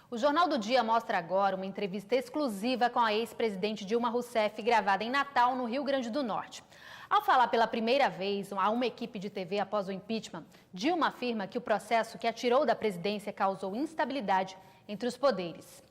O Jornal do Dia mostra agora uma entrevista exclusiva com a ex-presidente Dilma Rousseff, gravada em Natal, no Rio Grande do Norte. Ao falar pela primeira vez a uma equipe de TV após o impeachment, Dilma afirma que o processo que a tirou da presidência causou instabilidade entre os poderes.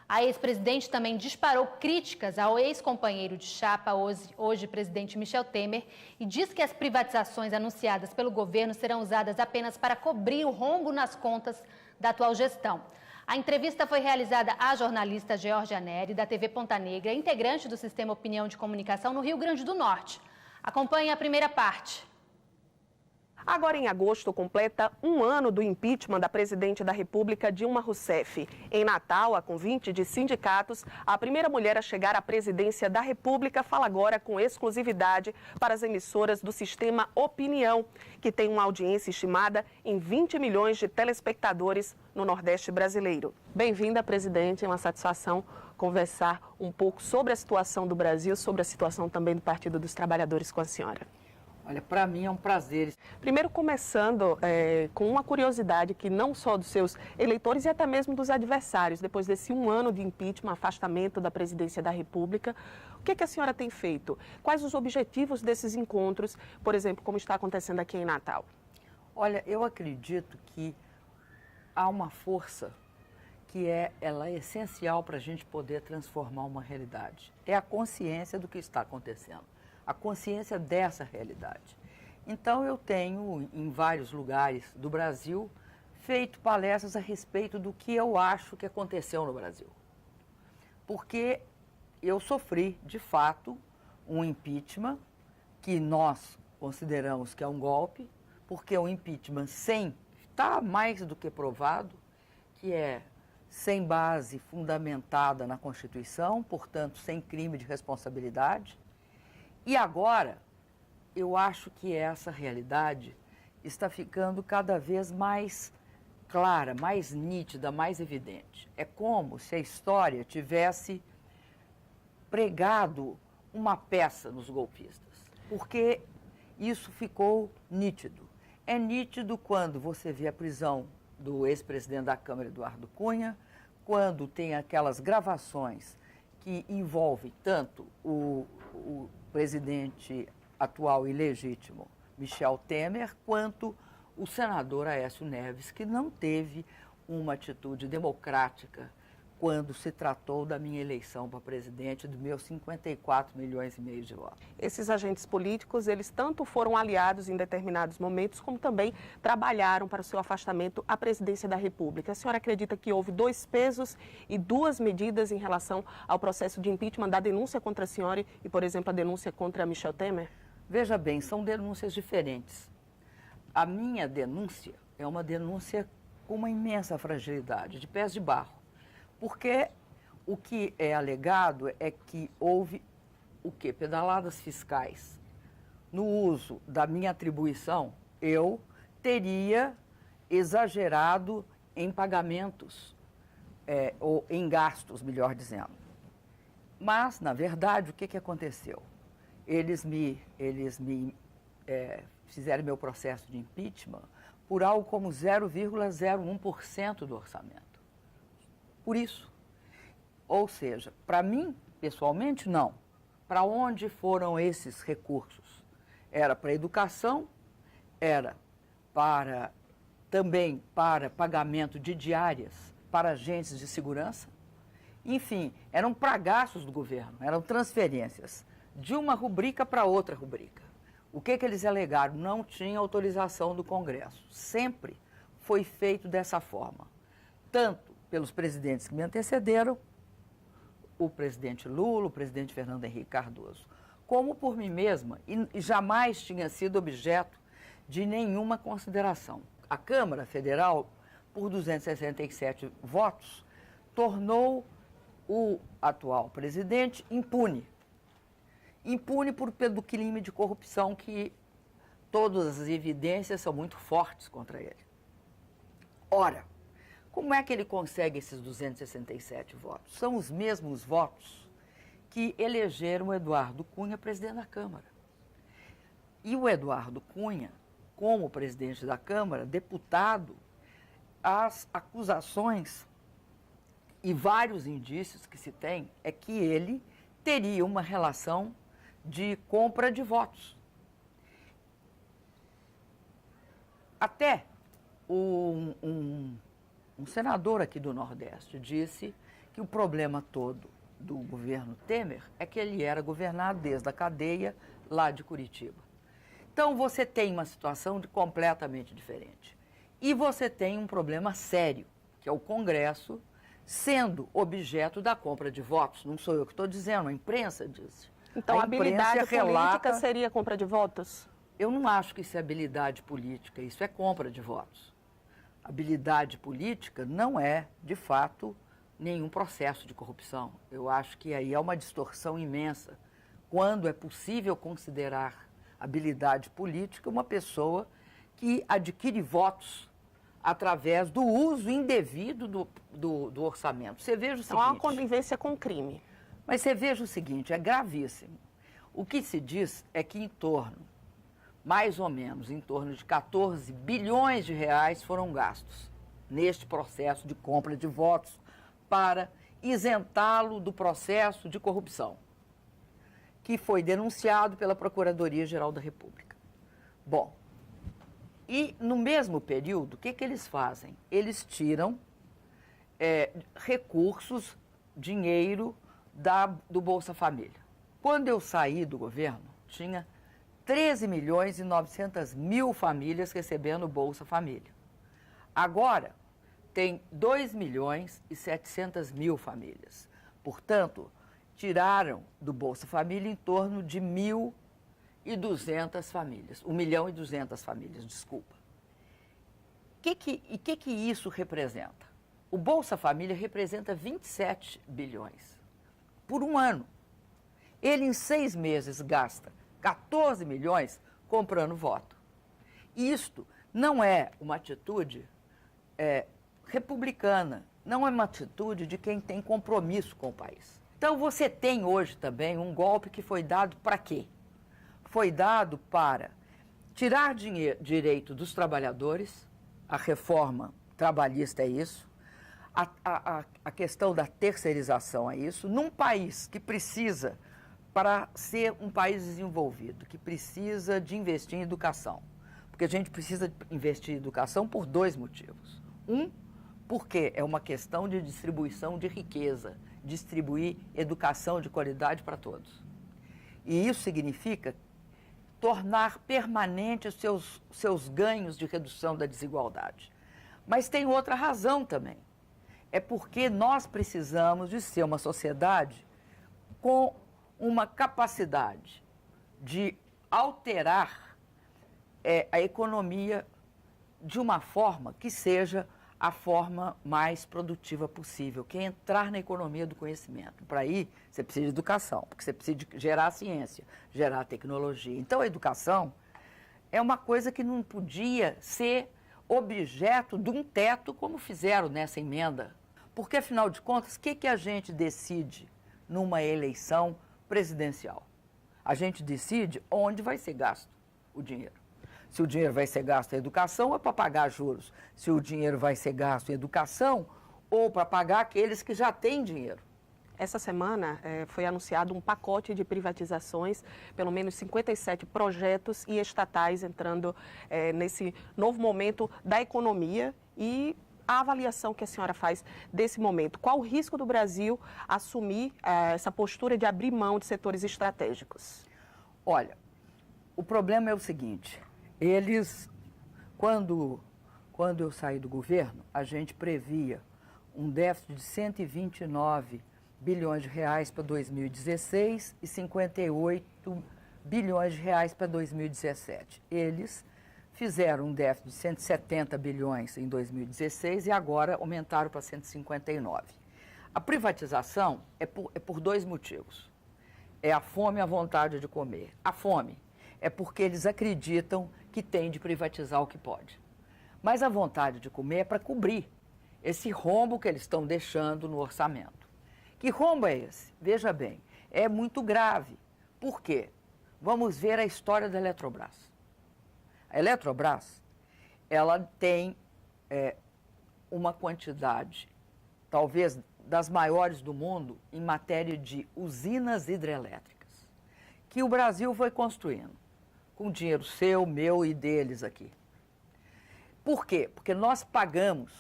A ex-presidente também disparou críticas ao ex-companheiro de chapa, hoje presidente Michel Temer, e diz que as privatizações anunciadas pelo governo serão usadas apenas para cobrir o rombo nas contas da atual gestão. A entrevista foi realizada à jornalista Georgia Neri, da TV Ponta Negra, integrante do Sistema Opinião de Comunicação no Rio Grande do Norte. Acompanhe a primeira parte. Agora, em agosto, completa um ano do impeachment da presidente da República, Dilma Rousseff. Em Natal, a convite de sindicatos, a primeira mulher a chegar à presidência da República fala agora com exclusividade para as emissoras do Sistema Opinião, que tem uma audiência estimada em 20 milhões de telespectadores no Nordeste brasileiro. Bem-vinda, presidente. É uma satisfação conversar um pouco sobre a situação do Brasil, sobre a situação também do Partido dos Trabalhadores com a senhora. Olha, para mim é um prazer. Primeiro, começando com uma curiosidade que não só dos seus eleitores e até mesmo dos adversários, depois desse um ano de impeachment, afastamento da presidência da República, o que a senhora tem feito? Quais os objetivos desses encontros, por exemplo, como está acontecendo aqui em Natal? Olha, eu acredito que há uma força que ela é essencial para a gente poder transformar uma realidade. É a consciência do que está acontecendo. A consciência dessa realidade. Então, eu tenho, em vários lugares do Brasil, feito palestras a respeito do que eu acho que aconteceu no Brasil. Porque eu sofri, de fato, um impeachment, que nós consideramos que é um golpe, porque o impeachment está mais do que provado, que é sem base fundamentada na Constituição, portanto, sem crime de responsabilidade. E agora, eu acho que essa realidade está ficando cada vez mais clara, mais nítida, mais evidente. É como se a história tivesse pregado uma peça nos golpistas, porque isso ficou nítido. É nítido quando você vê a prisão do ex-presidente da Câmara, Eduardo Cunha, quando tem aquelas gravações que envolvem tanto o presidente atual e legítimo, Michel Temer, quanto o senador Aécio Neves, que não teve uma atitude democrática quando se tratou da minha eleição para presidente, dos meus 54 milhões e meio de votos. Esses agentes políticos, eles tanto foram aliados em determinados momentos, como também trabalharam para o seu afastamento à presidência da República. A senhora acredita que houve dois pesos e duas medidas em relação ao processo de impeachment da denúncia contra a senhora e, por exemplo, a denúncia contra Michel Temer? Veja bem, são denúncias diferentes. A minha denúncia é uma denúncia com uma imensa fragilidade, de pés de barro. Porque o que é alegado é que houve o quê? Pedaladas fiscais. No uso da minha atribuição, eu teria exagerado em pagamentos, ou em gastos, melhor dizendo. Mas, na verdade, o que aconteceu? Eles me fizeram meu processo de impeachment por algo como 0,01% do orçamento. Por isso. Ou seja, para mim, pessoalmente, não. Para onde foram esses recursos? Era para educação, era também para pagamento de diárias para agentes de segurança. Enfim, eram para gastos do governo, eram transferências de uma rubrica para outra rubrica. O que eles alegaram? Não tinha autorização do Congresso. Sempre foi feito dessa forma. Tanto pelos presidentes que me antecederam, o presidente Lula, o presidente Fernando Henrique Cardoso, como por mim mesma, e jamais tinha sido objeto de nenhuma consideração. A Câmara Federal, por 267 votos, tornou o atual presidente impune. Impune pelo crime de corrupção, que todas as evidências são muito fortes contra ele. Ora, como é que ele consegue esses 267 votos? São os mesmos votos que elegeram o Eduardo Cunha presidente da Câmara. E o Eduardo Cunha, como presidente da Câmara, deputado, as acusações e vários indícios que se tem, é que ele teria uma relação de compra de votos. Até um senador aqui do Nordeste disse que o problema todo do governo Temer é que ele era governado desde a cadeia lá de Curitiba. Então, você tem uma situação completamente diferente. E você tem um problema sério, que é o Congresso sendo objeto da compra de votos. Não sou eu que estou dizendo, a imprensa diz. Então, a habilidade política seria compra de votos? Eu não acho que isso é habilidade política, isso é compra de votos. Habilidade política não é, de fato, nenhum processo de corrupção. Eu acho que aí é uma distorção imensa. Quando é possível considerar habilidade política uma pessoa que adquire votos através do uso indevido do orçamento. Você veja o seguinte... Então, há uma conivência com o crime. Mas você veja o seguinte, é gravíssimo. O que se diz é que mais ou menos, em torno de 14 bilhões de reais foram gastos neste processo de compra de votos para isentá-lo do processo de corrupção, que foi denunciado pela Procuradoria-Geral da República. Bom, e no mesmo período, o que eles fazem? Eles tiram recursos, dinheiro do Bolsa Família. Quando eu saí do governo, tinha 13 milhões e 900 mil famílias recebendo Bolsa Família. Agora, tem 2 milhões e 700 mil famílias. Portanto, tiraram do Bolsa Família em torno de 1.200 famílias. 1.200.000 famílias, desculpa. O que isso representa? O Bolsa Família representa 27 bilhões por um ano. Ele, em 6 meses, gasta 14 milhões comprando voto. Isto não é uma atitude republicana, não é uma atitude de quem tem compromisso com o país. Então, você tem hoje também um golpe que foi dado para quê? Foi dado para tirar direito dos trabalhadores, a reforma trabalhista é isso, a questão da terceirização é isso, num país que precisa, para ser um país desenvolvido, que precisa de investir em educação. Porque a gente precisa investir em educação por 2 motivos. Porque é uma questão de distribuição de riqueza, distribuir educação de qualidade para todos. E isso significa tornar permanente os seus ganhos de redução da desigualdade. Mas tem outra razão também. É porque nós precisamos de ser uma sociedade com uma capacidade de alterar a economia de uma forma que seja a forma mais produtiva possível, que é entrar na economia do conhecimento. Para aí, você precisa de educação, porque você precisa de gerar ciência, gerar tecnologia. Então, a educação é uma coisa que não podia ser objeto de um teto, como fizeram nessa emenda. Porque, afinal de contas, o que a gente decide numa eleição presidencial? A gente decide onde vai ser gasto o dinheiro. Se o dinheiro vai ser gasto em educação, é para pagar juros. Se o dinheiro vai ser gasto em educação, ou para pagar aqueles que já têm dinheiro. Essa semana foi anunciado um pacote de privatizações, pelo menos 57 projetos e estatais entrando nesse novo momento da economia. E a avaliação que a senhora faz desse momento, qual o risco do Brasil assumir essa postura de abrir mão de setores estratégicos? Olha, o problema é o seguinte, quando eu saí do governo, a gente previa um déficit de 129 bilhões de reais para 2016 e 58 bilhões de reais para 2017. Eles fizeram um déficit de 170 bilhões em 2016 e agora aumentaram para 159. A privatização é por 2 motivos. É a fome e a vontade de comer. A fome é porque eles acreditam que tem de privatizar o que pode. Mas a vontade de comer é para cobrir esse rombo que eles estão deixando no orçamento. Que rombo é esse? Veja bem, é muito grave. Por quê? Vamos ver a história da Eletrobras. A Eletrobras, ela tem uma quantidade, talvez das maiores do mundo em matéria de usinas hidrelétricas, que o Brasil foi construindo, com dinheiro seu, meu e deles aqui. Por quê? Porque nós pagamos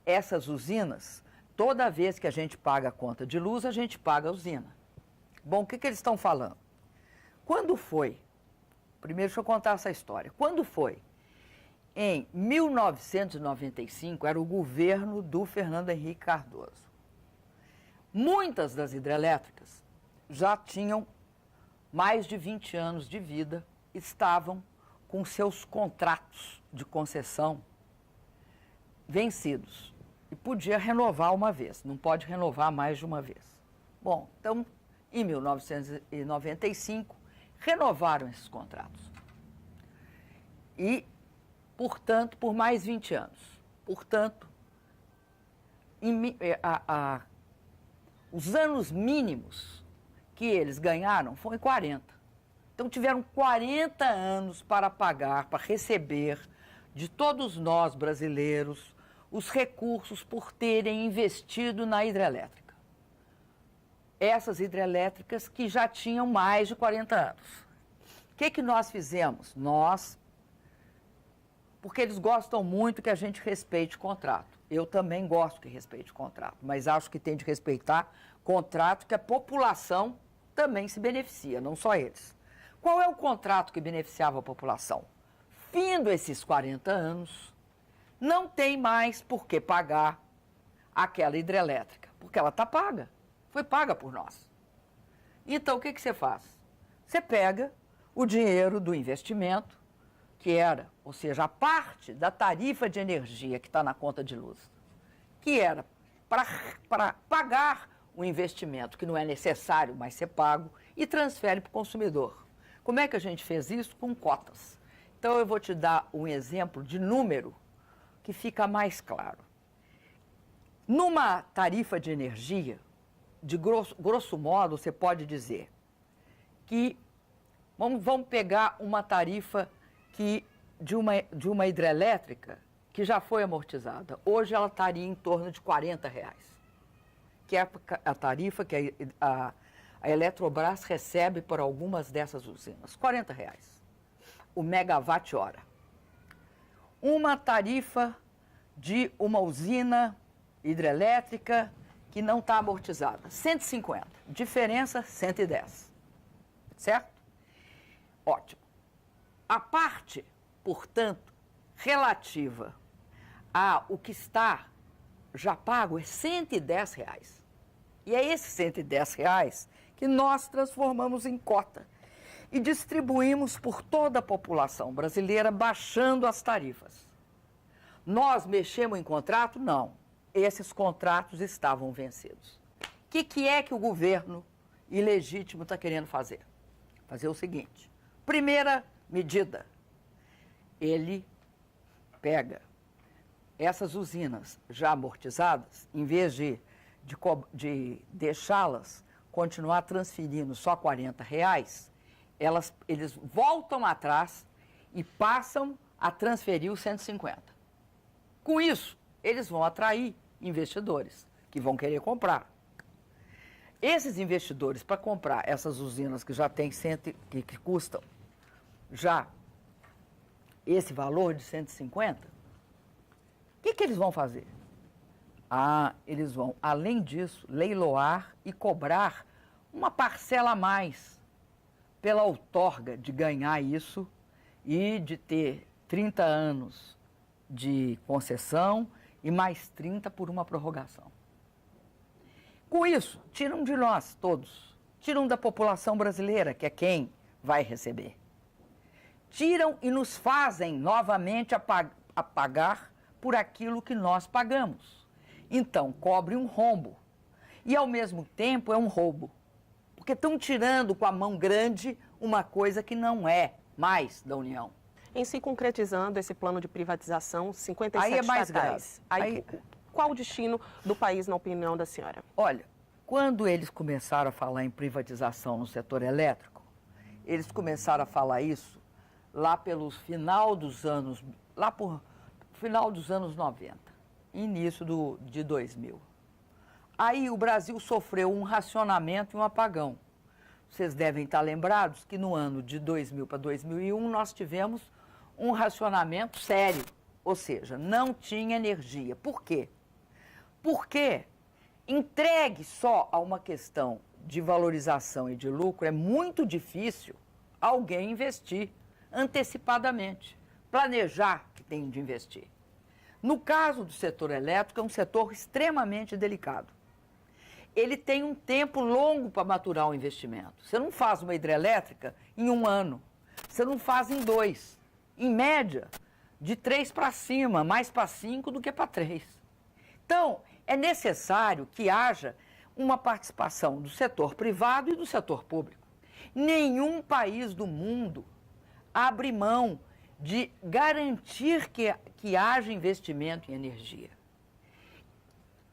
essas usinas, toda vez que a gente paga a conta de luz, a gente paga a usina. Bom, o que eles estão falando? Quando foi? Primeiro, deixa eu contar essa história. Quando foi? Em 1995, era o governo do Fernando Henrique Cardoso. Muitas das hidrelétricas já tinham mais de 20 anos de vida, estavam com seus contratos de concessão vencidos. E podia renovar uma vez, não pode renovar mais de uma vez. Bom, então, em 1995, renovaram esses contratos. E, portanto, por mais 20 anos. Portanto, os anos mínimos que eles ganharam foram 40. Então, tiveram 40 anos para pagar, para receber de todos nós brasileiros os recursos por terem investido na hidrelétrica. Essas hidrelétricas que já tinham mais de 40 anos. O que nós fizemos? Porque eles gostam muito que a gente respeite contrato. Eu também gosto que respeite contrato, mas acho que tem de respeitar contrato que a população também se beneficia, não só eles. Qual é o contrato que beneficiava a população? Findo esses 40 anos, não tem mais por que pagar aquela hidrelétrica, porque ela está paga, foi paga por nós. Então, o que você faz? Você pega o dinheiro do investimento, que era, ou seja, a parte da tarifa de energia que está na conta de luz, que era para pagar o investimento, que não é necessário mais ser pago, e transfere para o consumidor. Como é que a gente fez isso? Com cotas. Então, eu vou te dar um exemplo de número que fica mais claro. Numa tarifa de energia, de grosso modo, você pode dizer que, vamos pegar uma tarifa de uma hidrelétrica que já foi amortizada. Hoje ela estaria em torno de R$40, que é a tarifa que a Eletrobras recebe por algumas dessas usinas. R$40, o megawatt-hora. Uma tarifa de uma usina hidrelétrica que não está amortizada, 150. Diferença, 110. Certo? Ótimo. A parte, portanto, relativa ao que está já pago é R$110. E é esses R$110 que nós transformamos em cota e distribuímos por toda a população brasileira, baixando as tarifas. Nós mexemos em contrato? Não. Esses contratos estavam vencidos. O que é que o governo ilegítimo está querendo fazer? Fazer o seguinte. Primeira medida, ele pega essas usinas já amortizadas, em vez de deixá-las continuar transferindo só R$40, eles voltam atrás e passam a transferir os 150. Com isso, eles vão atrair investidores que vão querer comprar. Esses investidores, para comprar essas usinas que já têm que custam já esse valor de 150, o que eles vão fazer? Eles vão, além disso, leiloar e cobrar uma parcela a mais pela outorga de ganhar isso e de ter 30 anos de concessão e mais 30 por uma prorrogação. Com isso, tiram de nós todos, tiram da população brasileira, que é quem vai receber. Tiram e nos fazem novamente a pagar por aquilo que nós pagamos. Então, cobre um rombo. E, ao mesmo tempo, é um roubo. Porque estão tirando com a mão grande uma coisa que não é mais da União. Em se concretizando esse plano de privatização, 57 aí é mais estatais. Qual o destino do país, na opinião da senhora? Olha, quando eles começaram a falar em privatização no setor elétrico, eles começaram a falar isso lá por final dos anos 90, início de 2000. Aí o Brasil sofreu um racionamento e um apagão. Vocês devem estar lembrados que no ano de 2000 para 2001 nós tivemos um racionamento sério, ou seja, não tinha energia. Por quê? Porque entregue só a uma questão de valorização e de lucro, é muito difícil alguém investir antecipadamente, planejar que tem de investir. No caso do setor elétrico, é um setor extremamente delicado. Ele tem um tempo longo para maturar o investimento. Você não faz uma hidrelétrica em 1 ano, você não faz em 2. Em média, de 3 para cima, mais para 5 do que para 3. Então, é necessário que haja uma participação do setor privado e do setor público. Nenhum país do mundo abre mão de garantir que haja investimento em energia.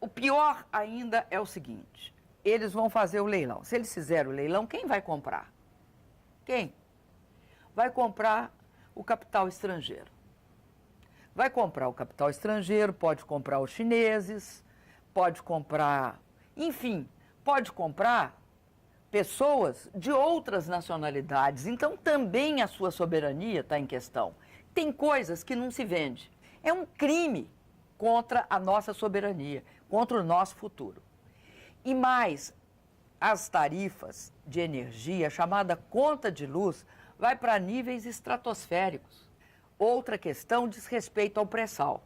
O pior ainda é o seguinte, eles vão fazer o leilão. Se eles fizerem o leilão, quem vai comprar? Quem? Vai comprar o capital estrangeiro. Vai comprar o capital estrangeiro, pode comprar os chineses, pode comprar, enfim, pode comprar pessoas de outras nacionalidades. Então, também a sua soberania está em questão. Tem coisas que não se vende. É um crime contra a nossa soberania, contra o nosso futuro. E mais, as tarifas de energia, chamada conta de luz, vai para níveis estratosféricos. Outra questão diz respeito ao pré-sal.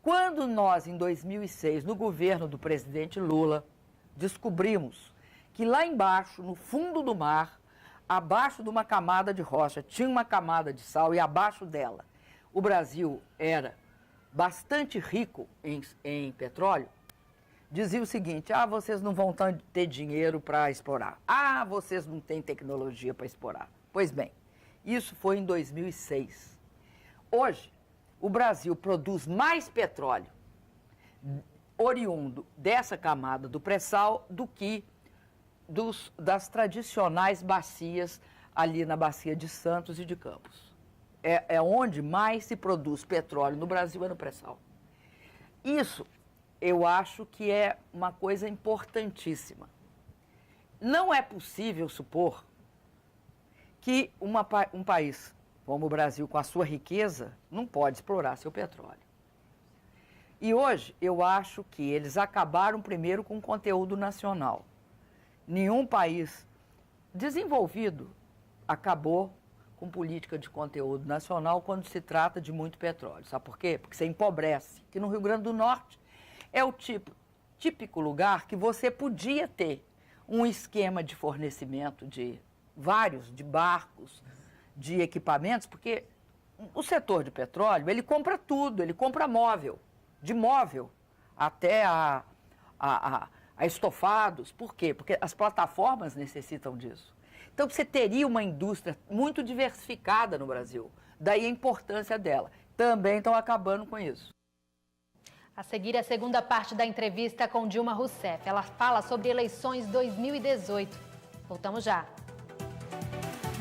Quando nós, em 2006, no governo do presidente Lula, descobrimos que lá embaixo, no fundo do mar, abaixo de uma camada de rocha, tinha uma camada de sal e abaixo dela o Brasil era bastante rico em petróleo, dizia o seguinte, vocês não vão ter dinheiro para explorar. Vocês não têm tecnologia para explorar. Pois bem, isso foi em 2006. Hoje, o Brasil produz mais petróleo oriundo dessa camada do pré-sal do que das tradicionais bacias ali na Bacia de Santos e de Campos. É onde mais se produz petróleo no Brasil, é no pré-sal. Isso eu acho que é uma coisa importantíssima. Não é possível supor que um país como o Brasil, com a sua riqueza, não pode explorar seu petróleo. E hoje eu acho que eles acabaram primeiro com o conteúdo nacional. Nenhum país desenvolvido acabou com política de conteúdo nacional quando se trata de muito petróleo. Sabe por quê? Porque você empobrece. Aqui no Rio Grande do Norte é o típico lugar que você podia ter um esquema de fornecimento de barcos, de equipamentos, porque o setor de petróleo, ele compra tudo, ele compra móvel, de móvel até a estofados. Por quê? Porque as plataformas necessitam disso. Então, você teria uma indústria muito diversificada no Brasil. Daí a importância dela. Também estão acabando com isso. A seguir, a segunda parte da entrevista com Dilma Rousseff. Ela fala sobre eleições 2018. Voltamos já.